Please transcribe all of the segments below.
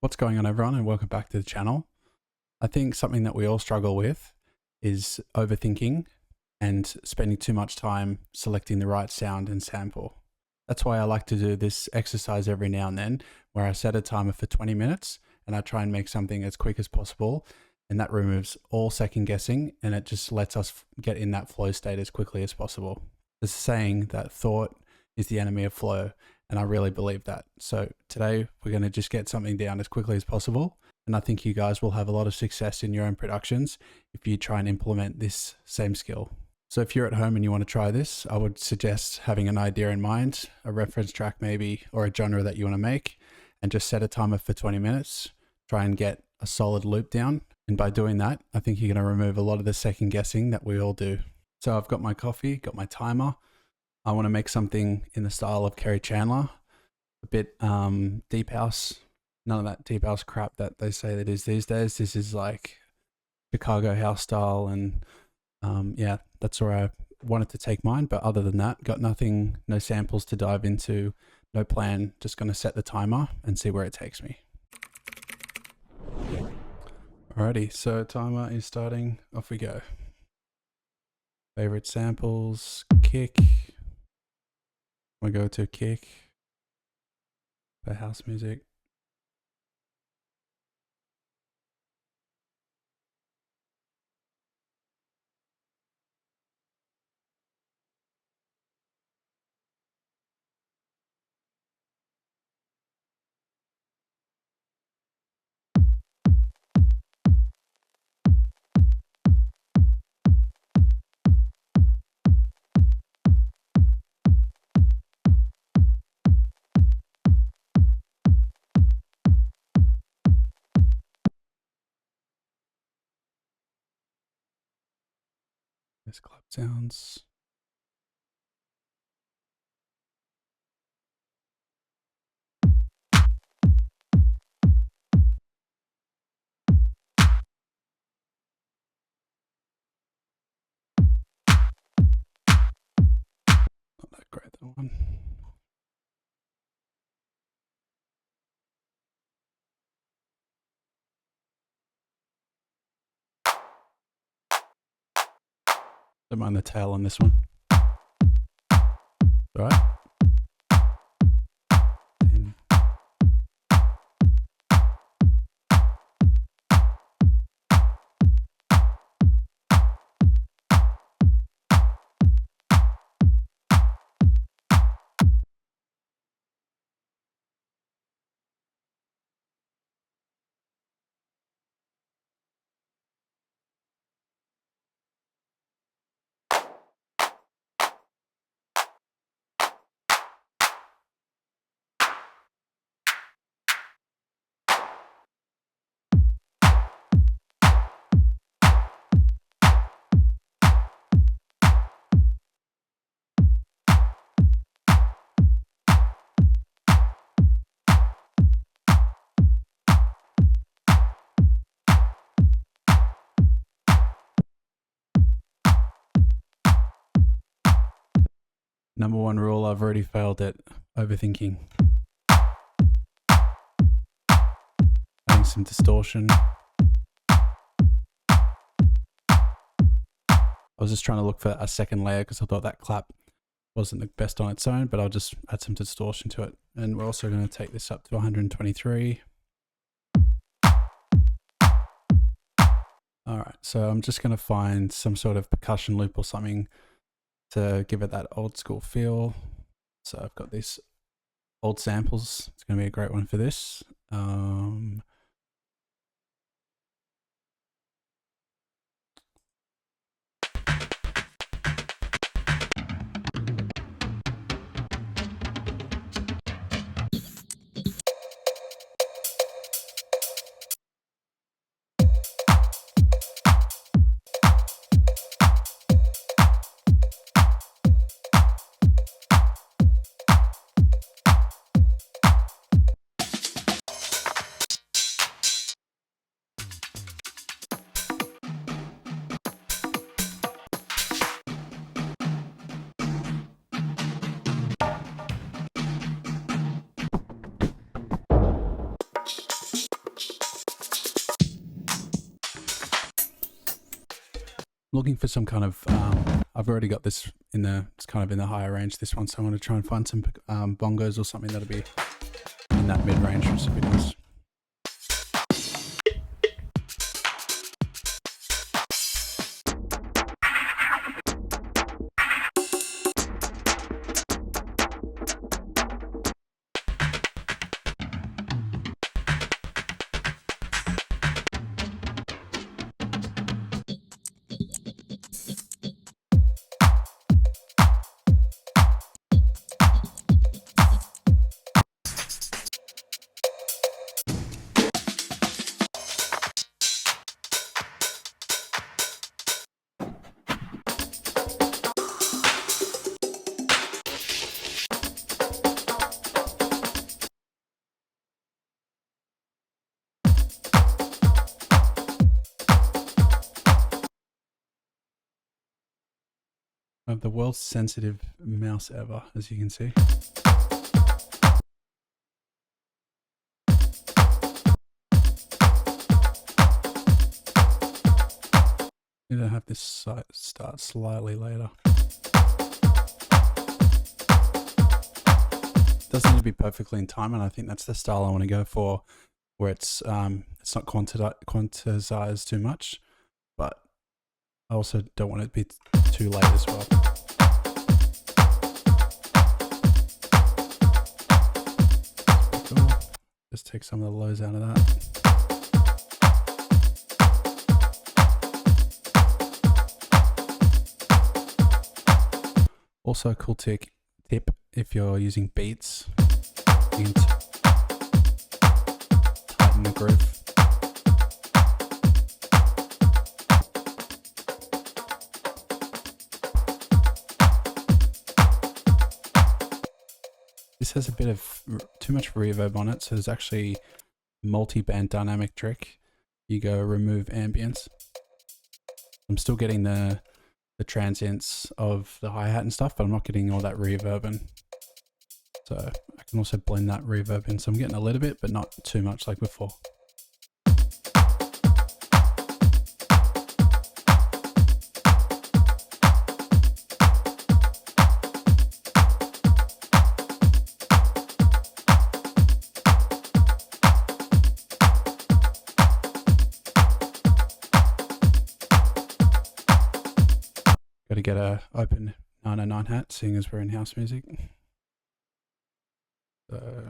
What's going on, everyone, and welcome back to the channel. I think something that we all struggle with is overthinking and spending too much time selecting the right sound and sample. That's why I like to do this exercise every now and then, where I set a timer for 20 minutes and I try and make something as quick as possible, and that removes all second guessing and it just lets us get in that flow state as quickly as possible. There's a saying that thought is the enemy of flow, and I really believe that. So today we're going to just get something down as quickly as possible. And I think you guys will have a lot of success in your own productions if you try and implement this same skill. So if you're at home and you want to try this, I would suggest having an idea in mind, a reference track maybe, or a genre that you want to make, and just set a timer for 20 minutes. Try and get a solid loop down. And by doing that, I think you're going to remove a lot of the second guessing that we all do. So I've got my coffee, got my timer. I want to make something in the style of Kerry Chandler, a bit deep house, none of that deep house crap that they say that is these days. This is like Chicago house style, and yeah, that's where I wanted to take mine. But other than that, got nothing, no samples to dive into, no plan, just going to set the timer and see where it takes me. Alrighty, so timer is starting, off we go. Favorite samples, kick. We go to kick, the house music. There's clap sounds. Not that great, that one. Don't mind the tail on this one. All right. And number one rule, I've already failed at overthinking. Adding some distortion. I was just trying to look for a second layer because I thought that clap wasn't the best on its own, but I'll just add some distortion to it. And we're also going to take this up to 123. All right, so I'm just going to find some sort of percussion loop or something to give it that old school feel. So I've got these old samples. It's going to be a great one for this. looking for some kind of, I've already got this it's kind of in the higher range, this one, so I'm going to try and find some bongos or something that'll be in that mid-range, which would be nice. I have the world's sensitive mouse ever, as you can see. I'm gonna have this start slightly later. Doesn't need to be perfectly in time, and I think that's the style I want to go for, where it's not quantized too much, but I also don't want it to be too late as well. Cool. Just take some of the lows out of that. Also a cool tip if you're using beats, you can tighten the groove. This has a bit of too much reverb on it, so there's actually multi-band dynamic trick. You go remove ambience. I'm still getting the transients of the hi-hat and stuff, but I'm not getting all that reverb in. So I can also blend that reverb in. So I'm getting a little bit, but not too much like before. Got to get a open 909 hat, seeing as we're in house music. So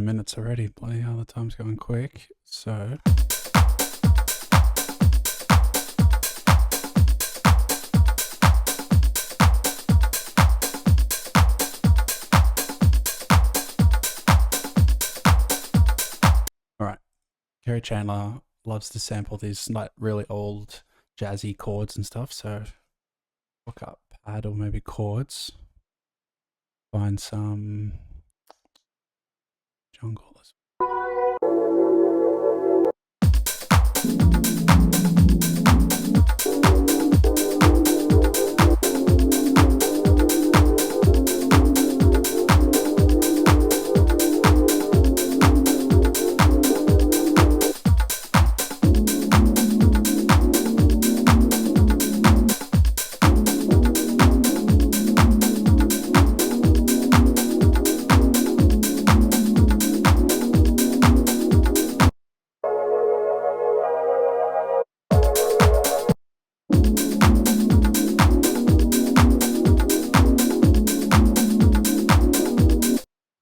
minutes already. Bloody hell, the time's going quick. So all right, Kerry Chandler loves to sample these like really old jazzy chords and stuff, so look up pad or maybe chords, find some jungle.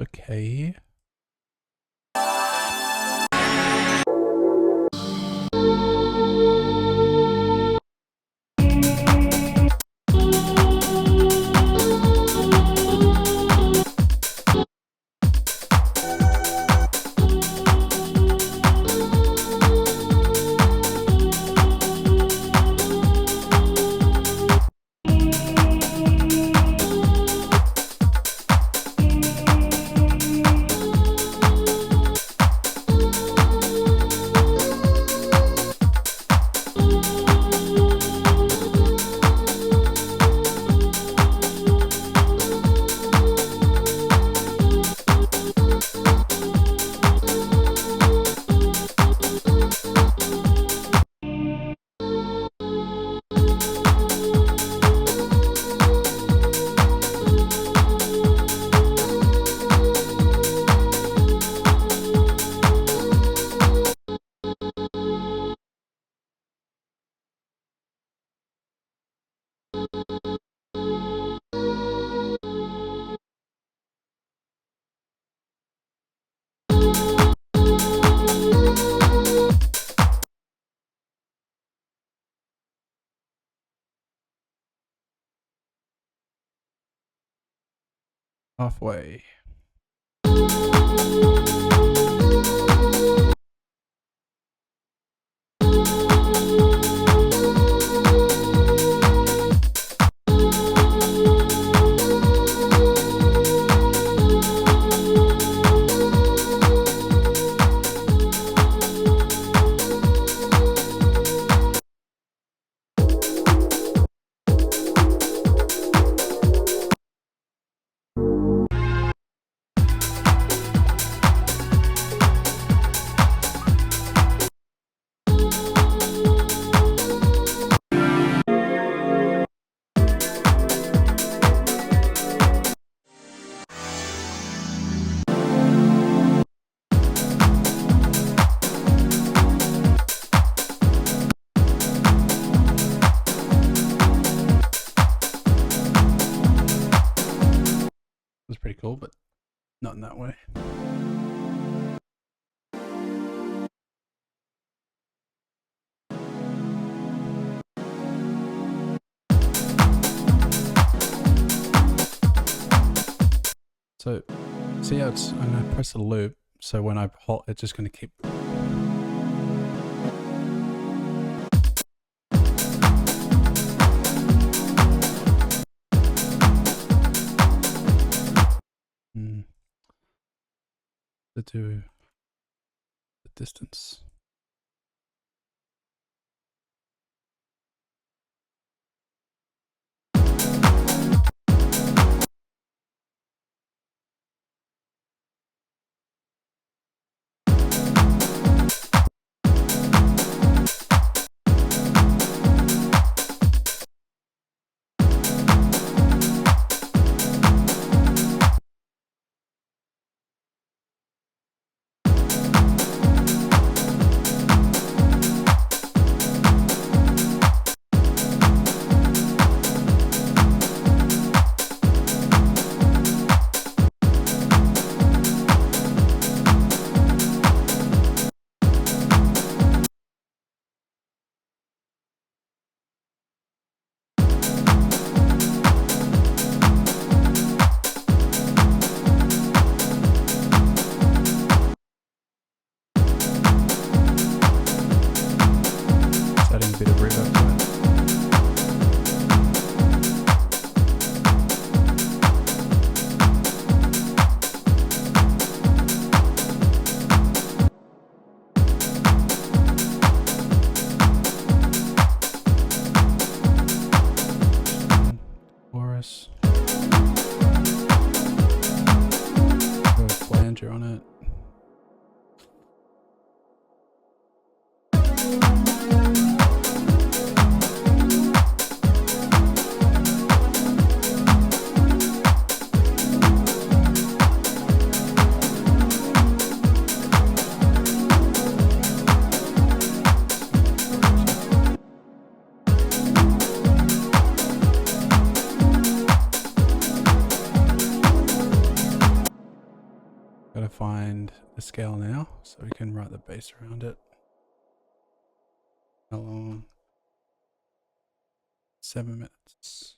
Okay. Halfway. Was pretty cool, but not in that way. So see how it's, I'm going to press a loop. So when I hold, it's just going to keep. To do the distance. Adding a bit of reverb to it. Chorus. Put a flanger on it. Gotta find the scale now so we can write the bass around it. How long? 7 minutes.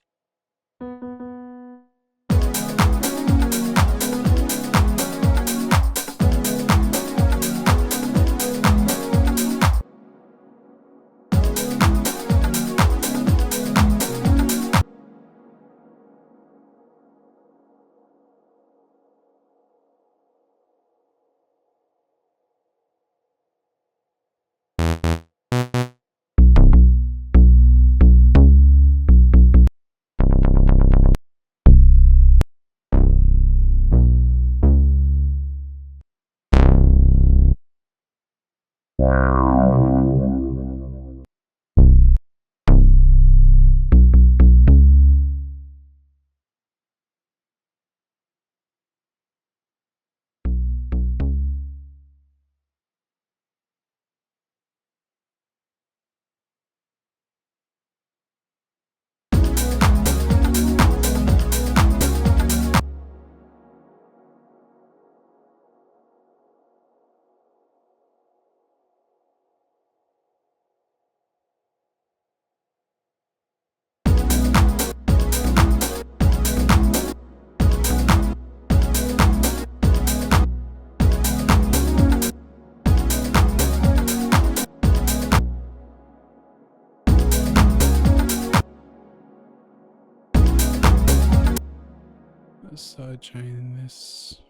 Just sidechain this.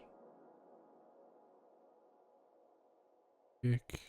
Kick.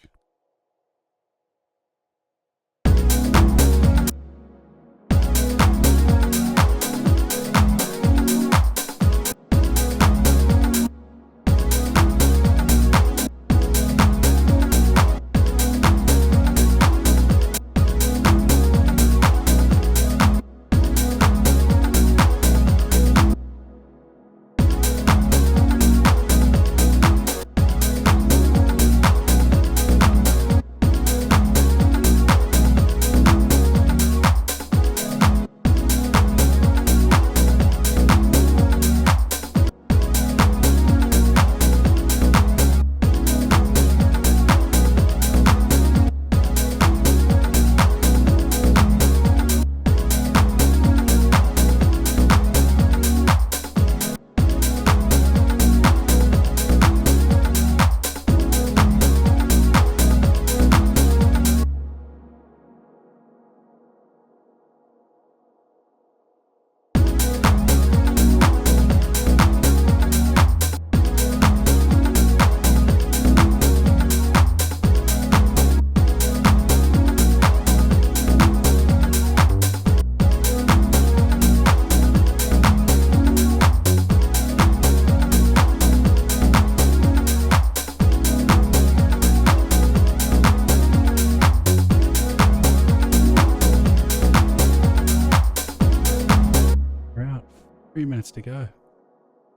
To go.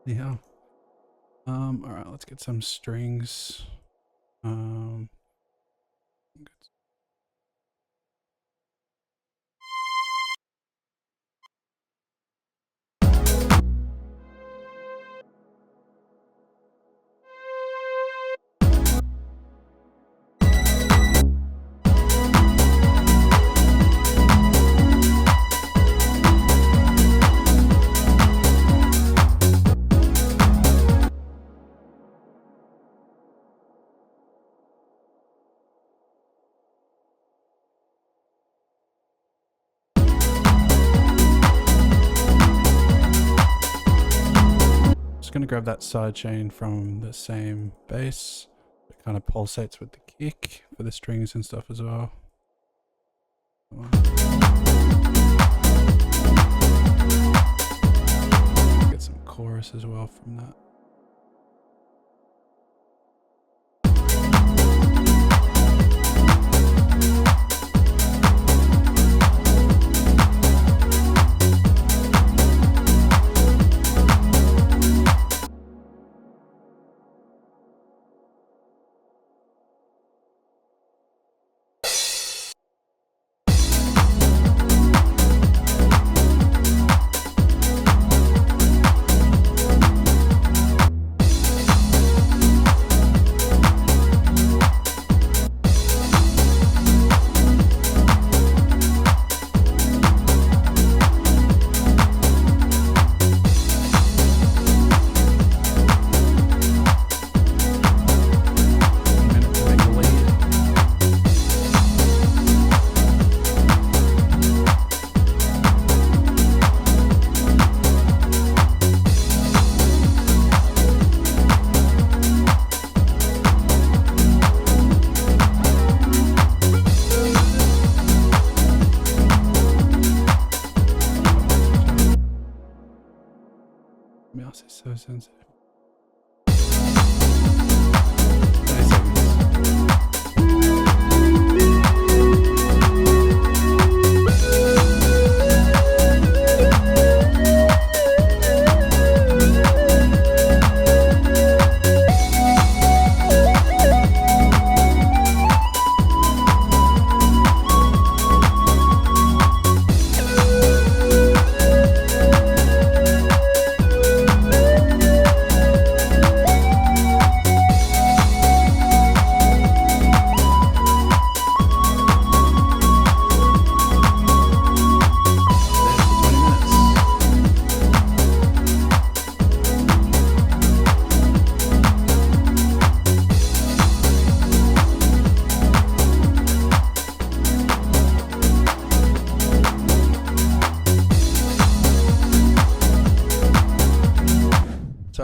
Yeah. All right, let's get some strings. Just going to grab that side chain from the same bass. It kind of pulsates with the kick for the strings and stuff as well. Get some chorus as well from that. Mouse is so sensitive. 20 seconds.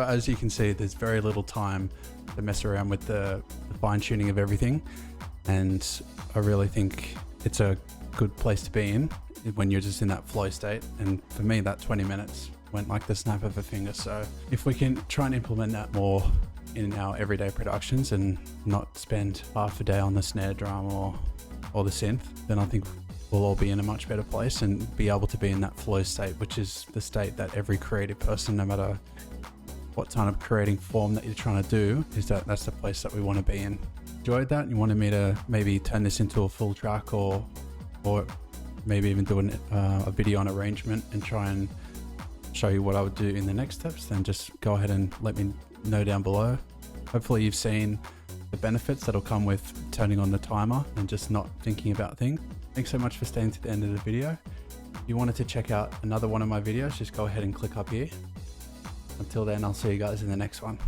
as you can see, there's very little time to mess around with the fine tuning of everything. And I really think it's a good place to be in when you're just in that flow state. And for me, that 20 minutes went like the snap of a finger. So if we can try and implement that more in our everyday productions and not spend half a day on the snare drum or the synth, then I think we'll all be in a much better place and be able to be in that flow state, which is the state that every creative person, no matter what kind of creating form that you're trying to do, that's the place that we want to be in. Enjoyed that? You wanted me to maybe turn this into a full track or maybe even do a video on arrangement and try and show you what I would do in the next steps, then just go ahead and let me know down below. Hopefully you've seen the benefits that'll come with turning on the timer and just not thinking about things. Thanks so much for staying to the end of the video. If you wanted to check out another one of my videos, just go ahead and click up here. Until then, I'll see you guys in the next one.